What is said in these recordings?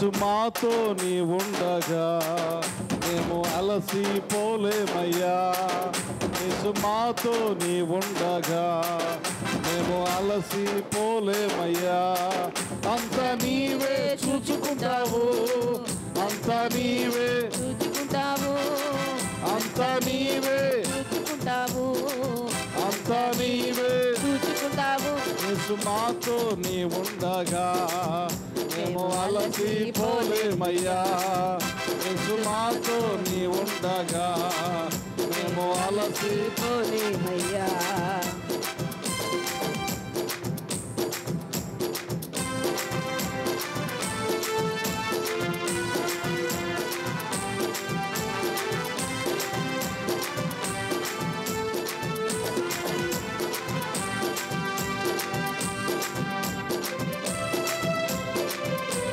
యేసు మాతో నీ ఉండగా మేము అలసిపోలేమయ్యా. యేసు మాతో నీ ఉండగా మేము అలసిపోలేమయ్యా. అంత నీవే చూచుకుంటావు, అంత నీవే చూచుకుంటావు, అంత నీవే చూచుకుంటావు, అంత నీవే చూచుకుంటావు. యేసు మాతో నీ ఉండగా మేము అలసిపోలేమయ్యా. యేసు మాతో నీ ఉండగా మేము అలసిపోలేమయ్యా.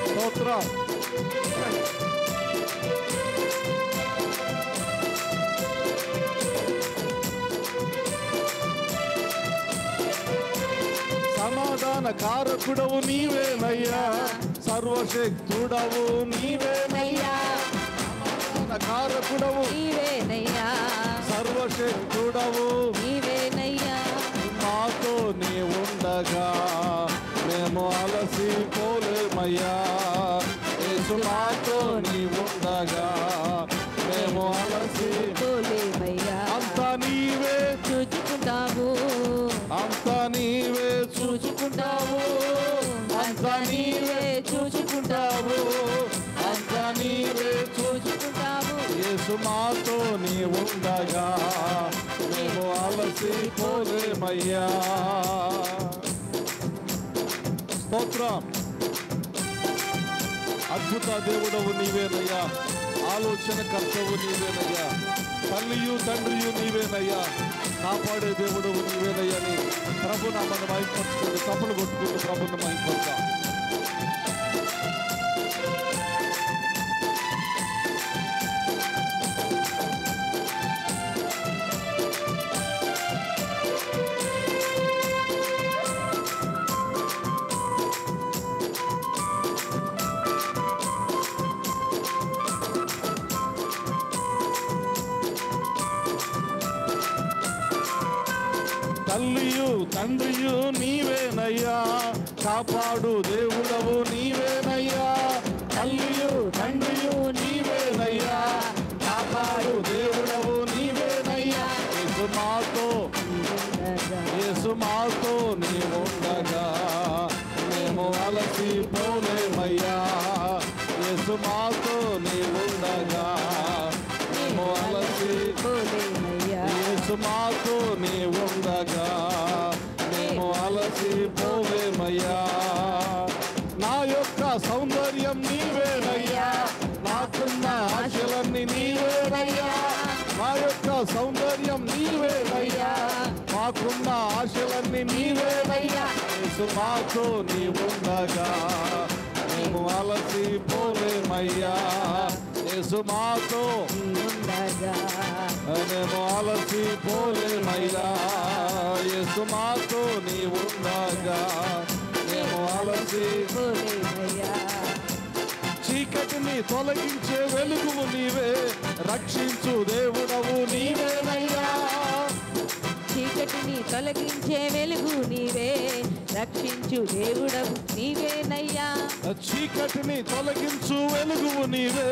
స్తోత్రం. సమాధాన కారకుడవు నీవేనయ్యా, సర్వశక్తుడవు నీవేనయ్యా. సమాధాన కారకుడవు నీవేనయ్యా, సర్వశక్తుడవు నీవేనయ్యా. మాతో నీ ఉండగా మేము అలసిపోలేమయ్యా. యేసు మాతో నీ ఉండగా మేము అలసిపోలేమయ్యా. అంత నీవే చూచుకుంటావు, అంత నీవే చూచుకుంటావు, అంత నీవే చూచుకుంటావు, అంత నీవే చూచుకుంటావు. యేసు మాతో నీ ఉండగా మేము అలసిపోలేమయ్యా. స్తోత్రం. అద్భుత దేవుడవు నీవేనయ్యా, ఆలోచన కర్తవు నీవేనయ్యా, తల్లియు తండ్రియు నీవేనయ్యా, కాపాడే దేవుడవు నీవేనయ్యని ప్రభు నామను మహిమపరచుకుంటూ తప్పులు కొట్టుకుంటూ ప్రభుని మహిమపరచా. తల్లియు తండ్రియు నీవేనయ్యా, కాపాడు దేవుడవు నీవేనయ్యా. తల్లియు తండ్రియు నీవేనయ్యా, కాపాడు దేవుడవు నీవేనయ్యా. యేసు మాతో, యేసు మాతో నీ ఉండగా మేము అలసిపోలేమయ్యా. యేసు మాతో నీ ఉండగా మేము అలసిపోలేమయ్యా. యేసు మాతో నీ ఉండగా మేము అలసిపోలేమయ్యా. నా యొక్క సౌందర్యం నీవేనయ్యా, నాకున్న ఆశలన్నీ నీవేనయ్యా. నా యొక్క సౌందర్యం నీవేనయ్యా, మాకున్న ఆశలన్నీ నీవేనయ్యా. యేసు మాతో నీ ఉండగా మేము అలసిపోలేమయ్యా. యేసు మాతో ఉండగా మేము అలసిపోలేమయ్యా. యేసు మాతో నీ ఉండగా మేము అలసిపోలేమయ్యా. చీకటిని తొలగించే వెలుగువు నీవే, రక్షించు దేవుడవు నీవేనయ్యా. చీకటిని తొలగించే వెలుగు నీవే, రక్షించు దేవుడవు నీవేనయ్యా. చీకటిని తొలగించు వెలుగువు నీవే,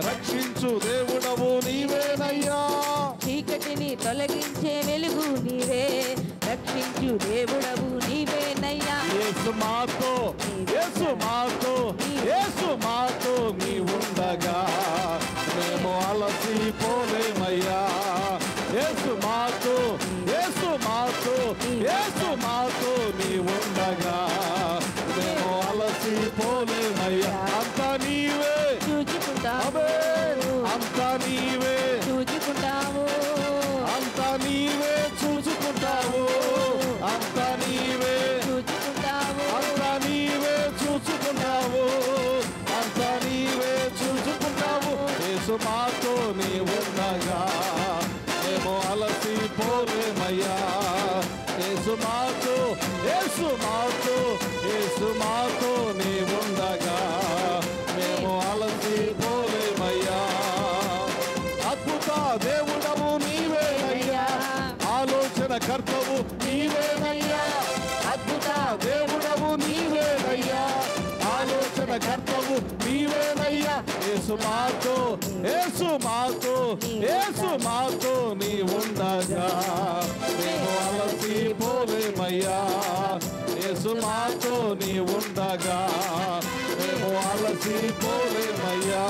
రక్షించు దేవుడవు నీవేనయ్యా. చీకటిని తొలగించే వెలుగు నీవే, రక్షించు దేవుడవు నీవేనయ్యా. యేసు మాతో, యేసు మాతో, యేసు మాతో నీ ఉండగా మేము అలసిపోలేమయ్యా. యేసు మాతో, యేసు మాతో, యేసు మాతో నీ ఉండగా మేము అలసిపోలేమయ్యా. అంతా నీవే చూచుకుంటావు, అంతా నీవే, చూచుకుంటావు, అంతా నీవే చూసుకుంటావు, అంతా నీవే, చూచుకుంటావు, అంతా నీవే చూసుకుంటావు, అంతా నీవే చూసుకుంటావు. యేసు మాతో నీ ఉండగా మేము అలసిపోలేమయ్యా. యేసు మాతో, యేసు మాతో, యేసు మాతో నీ ఉండగా మేము ఆలోచన కర్తవు నీవేనయ్యా, అద్భుత దేవుడవు నీవేనయ్యా, ఆలోచన కర్తవు నీవేనయ్యా. యేసు మాతో, యేసు మాతో, యేసు మాతో నీ ఉండగా మేము అలసిపోలేమయ్యా. యేసు మాతో నీ ఉండగా మేము అలసిపోలేమయ్యా.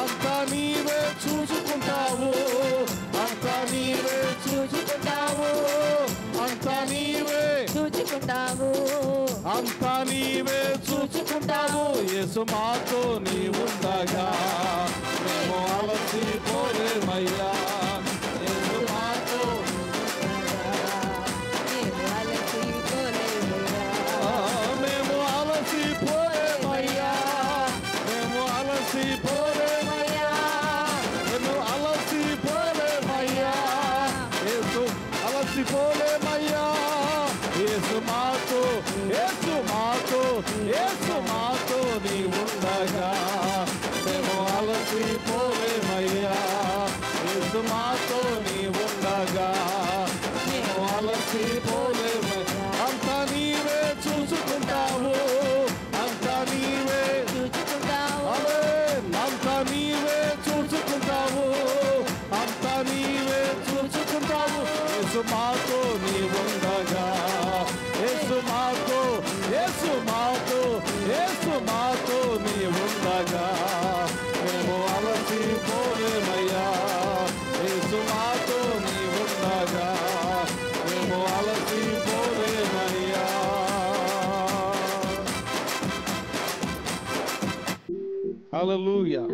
అంతా నీవే చూసుకుంటావు, అంతా నీవే చూసుకుంటావు, అంతా నీవే చూచుకుంటావు, అంతా నీవే చూసుకుంటావు. యేసు మాతో నీ ఉండగా మేము అలసిపోలేమయ్యా. యేసు మాతో మేము అలసిపోలేమయ్యా. మేము అలసిపోలేమయ్యా, మేము అలసిపోలేమయ్యా, మేము అలసిపోలేమయ్యా. యేసు అలసిపోలేమయ్యా. యేసు మాతో, యేసు మాతో, యేసు మాతో నీ ఉండగా మేము అలసిపోలేమయ్యా. యేసు మాతో నీ ఉండగా మేము అలసిపోలేమయ్యా. అంతా నీవే చూసుకుంటావు, అంతా నీవే చూచుకుంటావు, అంతా నీవే చూసుకుంటావు, అంతా నీవే చూసుకుంటావు. యేసు మాతో నీ ఉండగా, యేసు మాతో, యేసు మాతో, యేసు మాతో నీ ఉండగా మేము అలసిపోలేమయ్యా. యేసు మాతో నీ ఉండగా మేము అలసిపోలేమయ్యా. హల్లెలూయా.